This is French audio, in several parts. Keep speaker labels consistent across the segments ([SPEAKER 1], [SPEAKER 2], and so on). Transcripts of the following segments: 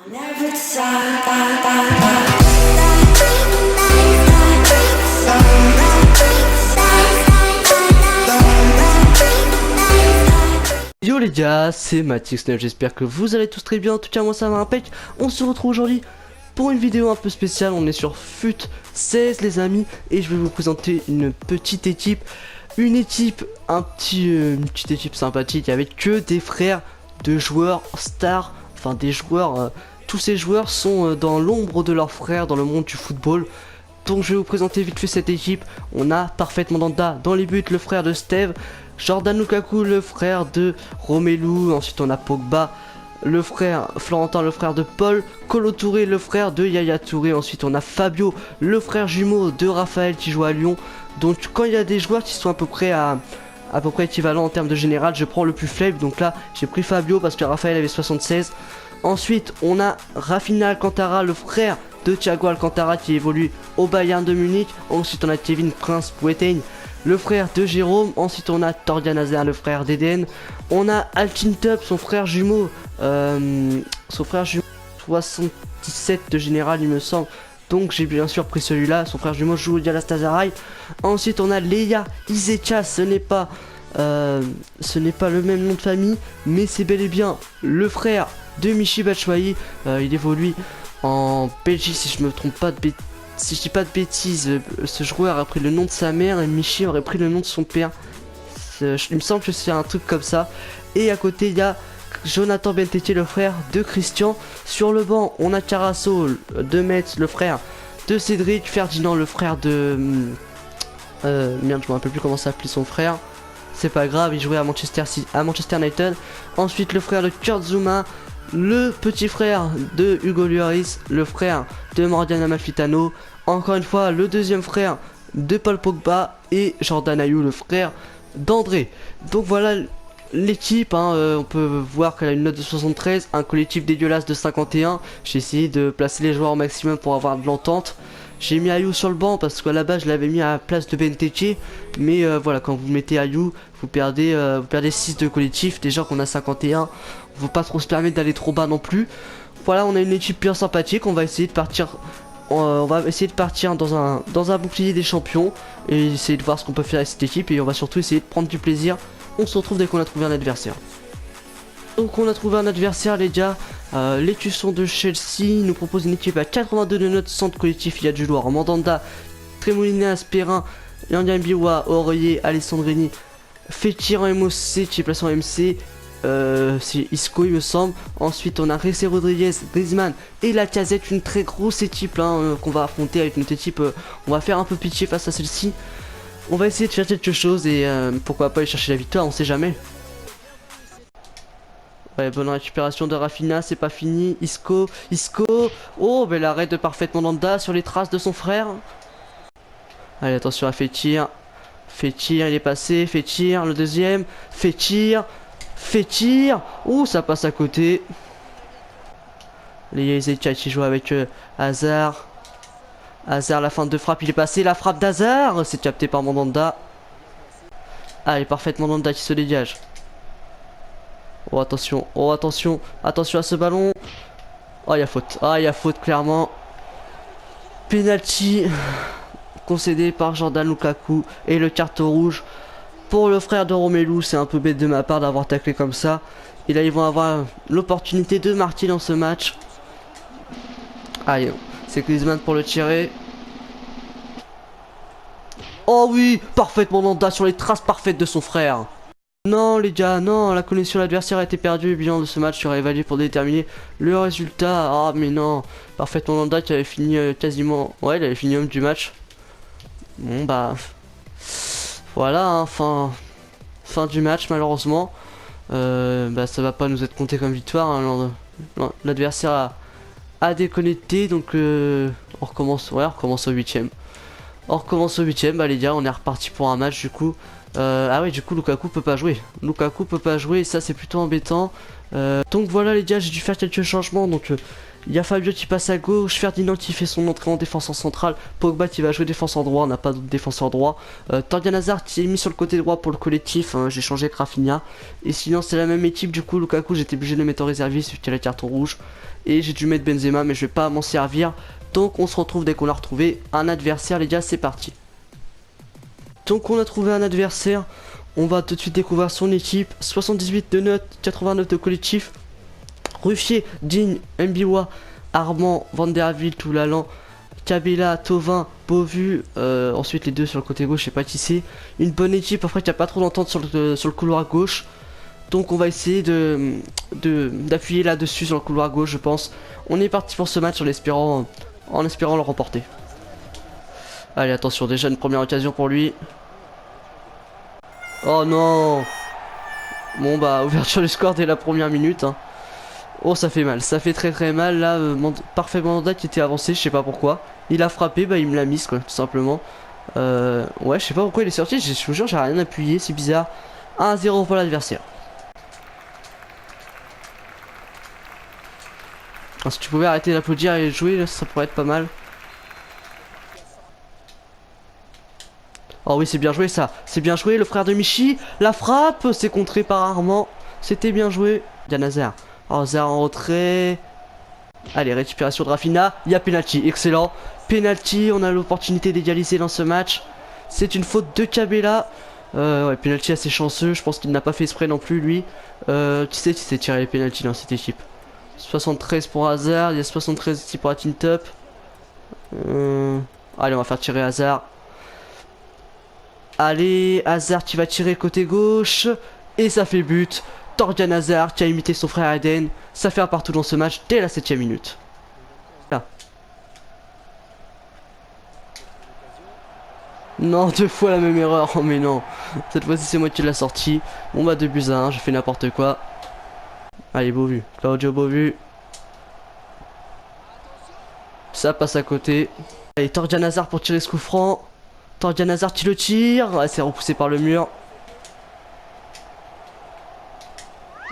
[SPEAKER 1] Yo les gars, c'est Matix9, j'espère que vous allez tous très bien, en tout cas moi ça va impec. On se retrouve aujourd'hui pour une vidéo un peu spéciale, on est sur FUT 16 les amis, et je vais vous présenter une petite équipe. Une équipe, une petite équipe sympathique avec que des frères de joueurs stars, enfin des joueurs, tous ces joueurs sont dans l'ombre de leurs frères dans le monde du football. Donc je vais vous présenter vite fait cette équipe. On a Parfait Mandanda dans les buts, le frère de Steve, Jordan Lukaku, le frère de Romelu, ensuite on a Pogba, le frère Florentin, le frère de Paul, Kolo Touré, le frère de Yaya Touré, ensuite on a Fabio, le frère jumeau de Raphaël qui joue à Lyon. Donc quand il y a des joueurs qui sont à peu près équivalents en termes de général, je prends le plus faible, donc là j'ai pris Fabio parce que Raphaël avait 76. Ensuite on a Rafinha Alcantara, le frère de Thiago Alcantara qui évolue au Bayern de Munich. Ensuite on a Kevin Prince Boateng, le frère de Jérôme. Ensuite on a Torgan Hazard, le frère d'Eden. On a Altintop, son frère jumeau 77 de général il me semble. Donc j'ai bien sûr pris celui-là, son frère jumeau joue au Galatasaray. Ensuite on a Leia Izecha, ce n'est pas le même nom de famille, mais c'est bel et bien le frère de Michy Batshuayi. Il évolue en Belgique si je me trompe pas si je dis pas de bêtises. Ce joueur a pris le nom de sa mère et Michy aurait pris le nom de son père. Il me semble que c'est un truc comme ça. Et à côté il y a Jonathan Benteke, le frère de Christian. Sur le banc on a Carasso de Metz, le frère de Cédric. Ferdinand, le frère de merde, je me rappelle plus comment s'appelait son frère, c'est pas grave, il jouait à Manchester United. Ensuite le frère de Kurt Zouma, le petit frère de Hugo Lloris, le frère de Morgan Amalfitano, encore une fois le deuxième frère de Paul Pogba, et Jordan Ayew, le frère d'André. Donc voilà l'équipe, on peut voir qu'elle a une note de 73, un collectif dégueulasse de 51. J'ai essayé de placer les joueurs au maximum pour avoir de l'entente. J'ai mis Ayew sur le banc parce qu'à la base je l'avais mis à la place de Benteke, mais voilà, quand vous mettez Ayew, vous perdez 6 de collectif, déjà qu'on a 51, on ne faut pas trop se permettre d'aller trop bas non plus. Voilà, on a une équipe bien sympathique, on va essayer de partir dans un bouclier des champions et essayer de voir ce qu'on peut faire avec cette équipe, et on va surtout essayer de prendre du plaisir. On se retrouve dès qu'on a trouvé un adversaire. Donc on a trouvé un adversaire les gars. Les Cuissons de Chelsea nous propose une équipe à 82 de notre centre collectif. Il y a du lourd: Mandanda, Tremolinas, Perrin, Yangambiwa, Aurier, Alessandrini, Fekir en MOC qui est placé en MC. C'est Isco il me semble. Ensuite on a Ressé Rodriguez, Griezmann et Lacazette. Une très grosse équipe qu'on va affronter avec notre équipe. On va faire un peu pitié face à celle-ci. On va essayer de faire quelque chose et pourquoi pas aller chercher la victoire, on sait jamais. Ouais, bonne récupération de Rafinha, c'est pas fini. Isco, oh, mais l'arrêt de Parfait Mandanda sur les traces de son frère. Allez, attention à Fekir. Fekir, il est passé. Fekir, le deuxième. Fekir. Oh, ça passe à côté. Les Ezekiel qui joue avec Hazard. Hazard, la fin de frappe, il est passé. La frappe d'Hazard, c'est capté par Mandanda. Allez, Parfait Mandanda qui se dégage. Oh attention, attention à ce ballon. Oh il y a faute, clairement. Penalty concédé par Jordan Lukaku et le carton rouge pour le frère de Romelu. C'est un peu bête de ma part d'avoir taclé comme ça. Et là ils vont avoir l'opportunité de marquer dans ce match. Allez, c'est Griezmann pour le tirer. Oh oui, parfaitement Mandanda sur les traces parfaites de son frère. Non les gars, non, la connexion de l'adversaire a été perdue. Le bilan de ce match sera évalué pour déterminer le résultat. Ah mais non, parfaitement Mandanda qui avait fini quasiment... Ouais, il avait fini homme du match. Bon bah... Voilà, fin du match malheureusement. Bah ça va pas nous être compté comme victoire. L'adversaire a déconnecté, donc on recommence au 8ème. On recommence au 8ème, bah les gars, on est reparti pour un match du coup. Ah ouais, du coup Lukaku peut pas jouer. Et ça c'est plutôt embêtant. Donc voilà les gars, j'ai dû faire quelques changements. Donc Il y a Fabio qui passe à gauche, Ferdinand qui fait son entrée en défenseur central, Pogba qui va jouer défenseur droit, on n'a pas d'autre défenseur droit. Torgan Hazard qui est mis sur le côté droit pour le collectif, hein, j'ai changé avec Rafinha. Et sinon c'est la même équipe, du coup Lukaku j'étais obligé de le mettre en réserviste vu qu'il y a le carton rouge. Et j'ai dû mettre Benzema mais je vais pas m'en servir. Donc on se retrouve dès qu'on a retrouvé un adversaire les gars, c'est parti. Donc on a trouvé un adversaire, on va tout de suite découvrir son équipe. 78 de notes, 89 de collectif. Ruffier, Digne, Mbiwa, Armand, Van der Wiel, Toulalan, Kabila, Tovin, Beauvu, ensuite les deux sur le côté gauche, je sais pas qui c'est. Une bonne équipe, après qu'il n'y a pas trop d'entente sur le couloir gauche. Donc on va essayer d'appuyer là-dessus sur le couloir gauche, je pense. On est parti pour ce match en espérant le remporter. Allez, attention, déjà une première occasion pour lui. Oh non! Bon bah, ouverture du score dès la première minute, hein. Oh ça fait mal, ça fait très mal là, parfait mandat qui était avancé, je sais pas pourquoi. Il a frappé, bah il me l'a mise quoi, tout simplement. Ouais, je sais pas pourquoi il est sorti, je vous jure j'ai rien appuyé, c'est bizarre. 1-0 pour l'adversaire. Si tu pouvais arrêter d'applaudir et jouer, là, ça pourrait être pas mal. Oh oui c'est bien joué ça, c'est bien joué le frère de Michi. La frappe, c'est contré par Armand, c'était bien joué. Yann Hazard. Oh, Hazard en retrait. Allez, récupération de Rafinha. Il y a penalty, excellent. Penalty, on a l'opportunité d'égaliser dans ce match. C'est une faute de Kabela. Ouais, penalty assez chanceux. Je pense qu'il n'a pas fait exprès non plus, lui. Qui c'est qui s'est tiré les penalty dans cette équipe? 73 pour Hazard. Il y a 73 ici pour Atintop. Allez, on va faire tirer Hazard. Allez, Hazard qui va tirer côté gauche. Et ça fait but. Torgan Hazard qui a imité son frère Eden. Ça fait un partout dans ce match dès la 7ème minute. Là. Non, deux fois la même erreur. Oh mais non. Cette fois-ci c'est moi qui l'ai sorti. Bon bah 2-1, j'ai fait n'importe quoi. Allez, Beauvu. Claudio Beauvu. Ça passe à côté. Allez, Torgan Hazard pour tirer ce coup franc. Torgan Hazard qui le tire. Ouais, c'est repoussé par le mur.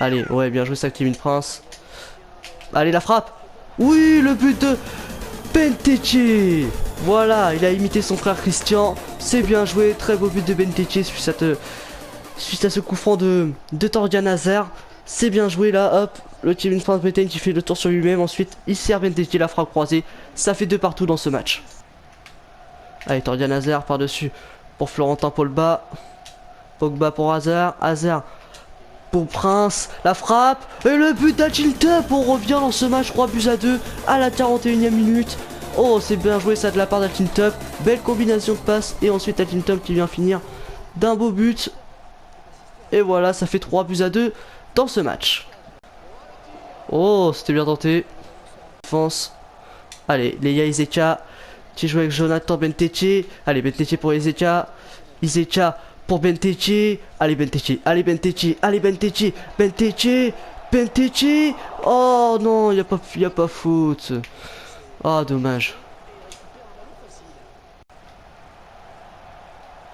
[SPEAKER 1] Allez, ouais, bien joué ça, Kevin Prince. Allez, la frappe. Oui, le but de Benteke. Voilà, il a imité son frère Christian. C'est bien joué, très beau but de Benteke suite à ce coup franc de Torgan Hazard. C'est bien joué là, hop. Le Kevin Prince Benteke qui fait le tour sur lui-même. Ensuite, il sert Benteke la frappe croisée. Ça fait 2 partout dans ce match. Allez, Torgan Hazard par-dessus pour Florentin Pogba. Pogba pour Hazard. Hazard pour Prince, la frappe et le but d'Atintop. On revient dans ce match 3-2 à la 41ème minute. Oh c'est bien joué ça de la part d'Atintop. Belle combinaison de passes et ensuite Atintop qui vient finir d'un beau but. Et voilà, ça fait 3-2 dans ce match. Oh c'était bien tenté. Défense. Allez, Leia Izeka qui joue avec Jonathan Benteke. Allez, Benteke pour Izeka. Izeka pour Benteke. Allez Benteke, allez Benteke, allez Benteke, Benteke, Benteke. Oh non, y a pas faute. Oh dommage.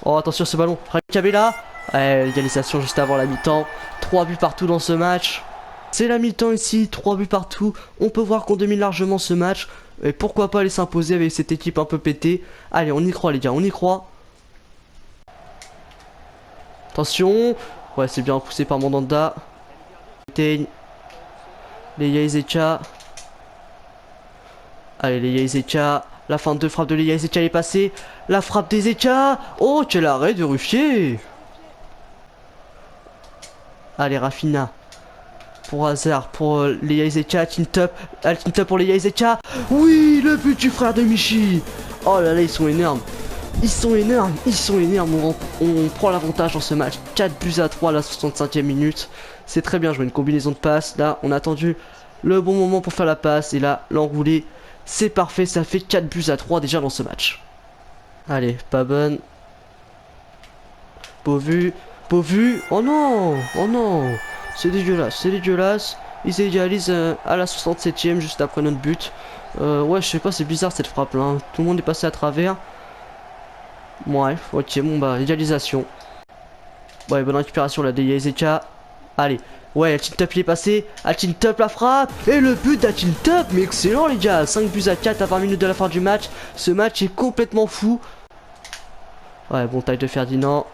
[SPEAKER 1] Oh attention ce ballon, Kabela. Égalisation juste avant la mi-temps. 3 buts partout dans ce match. C'est la mi-temps ici, 3 buts partout. On peut voir qu'on domine largement ce match. Et pourquoi pas aller s'imposer avec cette équipe un peu pétée. Allez, on y croit les gars, on y croit. Attention. Ouais, c'est bien poussé par Mandanda. Leia Izeka. Allez, Leia Izeka. La fin de frappe de Leia Izeka est passée. La frappe d'Izeka. Oh, quel arrêt de Ruffier. Allez, Rafinha. Pour Hazard, pour Leia Izeka, Atintop pour Leia Izeka. Oui, le but du frère de Michi. Oh là là, ils sont énormes. Ils sont énormes, on prend l'avantage dans ce match. 4-3 à la 65ème minute. C'est très bien joué, une combinaison de passes. Là, on a attendu le bon moment pour faire la passe. Et là, l'enroulé, c'est parfait. Ça fait 4-3 déjà dans ce match. Allez, pas bonne. Beauvu. Oh non, oh non. C'est dégueulasse. Ils égalisent à la 67ème juste après notre but. Ouais, je sais pas, c'est bizarre cette frappe là. Hein. Tout le monde est passé à travers. Bref, ok, bon bah, égalisation. Ouais, bonne récupération là de Izeka. Allez, Ouais, Top il est passé. Top la frappe. Et le but Top. Mais excellent les gars. 5 buts à 4 à 20 minutes de la fin du match. Ce match est complètement fou. Ouais, bon taille de Ferdinand.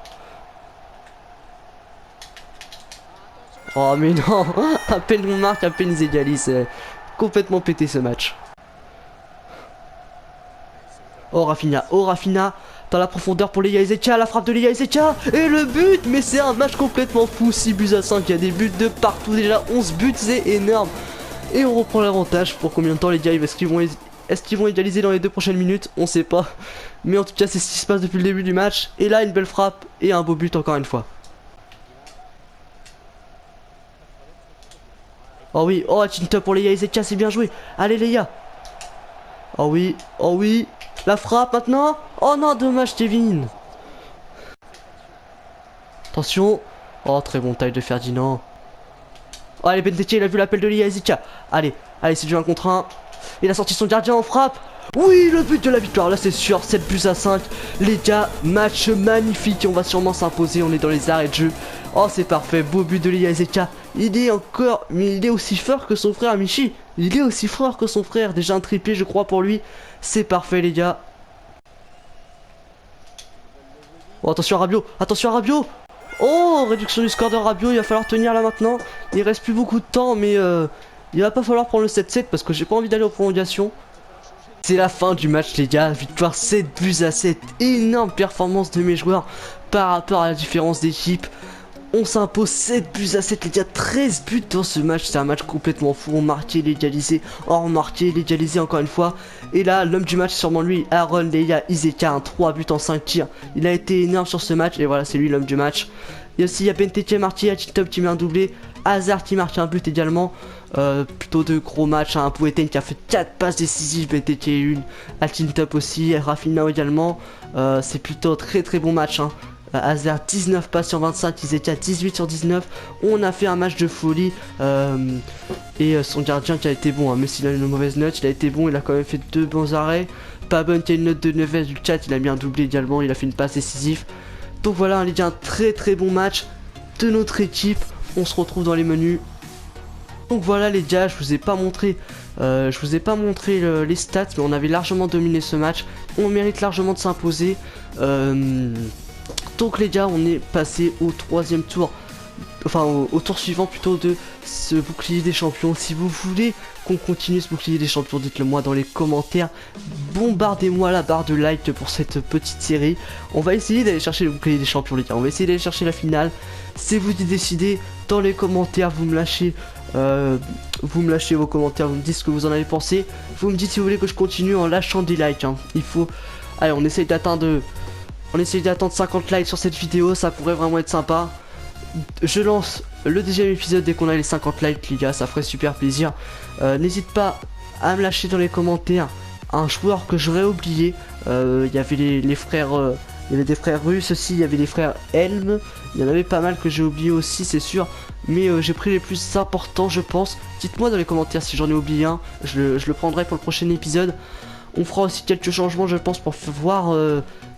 [SPEAKER 1] Oh mais non. À peine on marque, à peine ils égalisent. C'est complètement pété ce match. Oh Rafinha. Dans la profondeur pour Leia Ezeka, la frappe de Leia Ezeka. Et le but. Mais c'est un match complètement fou. 6 buts à 5. Il y a des buts de partout. Déjà 11 buts, c'est énorme. Et on reprend l'avantage. Pour combien de temps les gars? Est-ce qu'ils vont égaliser dans les 2 prochaines minutes? On sait pas. Mais en tout cas, c'est ce qui se passe depuis le début du match. Et là, une belle frappe et un beau but encore une fois. Oh oui, oh Top pour Leia Ezeka, c'est bien joué. Allez Leia. Oh oui. La frappe maintenant. Oh non, dommage Kevin. Attention. Oh, très bon taille de Ferdinand. Oh, allez, Benteke, il a vu l'appel de Leia Ezeka. Allez, c'est du 1 contre 1. Il a sorti son gardien en frappe. Oui, le but de la victoire, là c'est sûr, 7 buts à 5. Les gars, match magnifique, on va sûrement s'imposer, on est dans les arrêts de jeu. Oh, c'est parfait, beau but de Leia Ezeka. Il est encore, mais il est aussi fort que son frère Michi. Il est aussi fort que son frère, déjà un triplé je crois pour lui. C'est parfait les gars. Oh, attention à Rabiot. Oh, réduction du score de Rabiot, il va falloir tenir là maintenant. Il reste plus beaucoup de temps, mais il va pas falloir prendre le 7-7 parce que j'ai pas envie d'aller aux prolongations. C'est la fin du match les gars, victoire 7 buts à 7, énorme performance de mes joueurs par rapport à la différence d'équipe. On s'impose 7 buts à 7 les gars, 13 buts dans ce match, c'est un match complètement fou, on marquait, l'égalisé, on remarquait, l'égalisé encore une fois. Et là, l'homme du match, sûrement lui, Aaron Leia Ezeka, 3 buts en 5 tirs, il a été énorme sur ce match et voilà, c'est lui l'homme du match. Il y a aussi Benteke marqué, Top qui met un doublé, Hazard qui marque un but également. Plutôt de gros matchs, hein. Boateng qui a fait 4 passes décisives, Benteke une, Top aussi, Rafinha également. C'est plutôt très bon match, hein. Hazard 19 passes sur 25, ils étaient à 18 sur 19. On a fait un match de folie. Et son gardien qui a été bon, hein. Même s'il a une mauvaise note, il a été bon, il a quand même fait 2 bons arrêts. Pabon qui a une note de 9 du chat, il a mis un doublé également, il a fait une passe décisive. Donc voilà, les gars, un très bon match de notre équipe. On se retrouve dans les menus. Donc voilà les gars, je vous ai pas montré les stats, mais on avait largement dominé ce match. On mérite largement de s'imposer. Donc les gars, on est passé au 3e tour. Enfin au tour suivant plutôt de ce bouclier des champions. Si vous voulez qu'on continue ce bouclier des champions, dites-le moi dans les commentaires. Bombardez-moi la barre de like pour cette petite série. On va essayer d'aller chercher le bouclier des champions les gars. On va essayer d'aller chercher la finale. C'est vous de décider. Dans les commentaires vous me lâchez vos commentaires, vous me dites ce que vous en avez pensé. Vous me dites si vous voulez que je continue en lâchant des likes, hein. Il faut... Allez, on essaye d'atteindre 50 likes sur cette vidéo, ça pourrait vraiment être sympa. Je lance le 2e épisode dès qu'on a les 50 likes les gars, ça ferait super plaisir. N'hésite pas à me lâcher dans les commentaires un joueur que j'aurais oublié. Il y avait les frères... il y avait des frères russes aussi, il y avait les frères Helm. Il y en avait pas mal que j'ai oublié aussi, c'est sûr. Mais j'ai pris les plus importants, je pense. Dites-moi dans les commentaires si j'en ai oublié un. Je le prendrai pour le prochain épisode. On fera aussi quelques changements, je pense, pour voir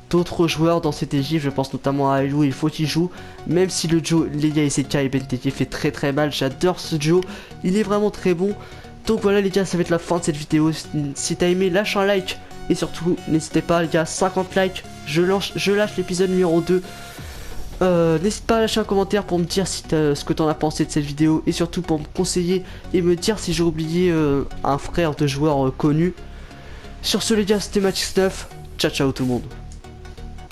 [SPEAKER 1] d'autres joueurs dans cette équipe. Je pense notamment à Ailou, il faut qu'il joue. Même si le duo Leia Ezeka et Benteke fait très mal. J'adore ce duo. Il est vraiment très bon. Donc voilà les gars, ça va être la fin de cette vidéo. Si t'as aimé, lâche un like. Et surtout, n'hésitez pas les gars, 50 likes. Je lâche l'épisode numéro 2. N'hésite pas à lâcher un commentaire pour me dire ce que t'en as pensé de cette vidéo. Et surtout pour me conseiller et me dire si j'ai oublié un frère de joueur connu. Sur ce les gars, c'était Matix9. Ciao tout le monde.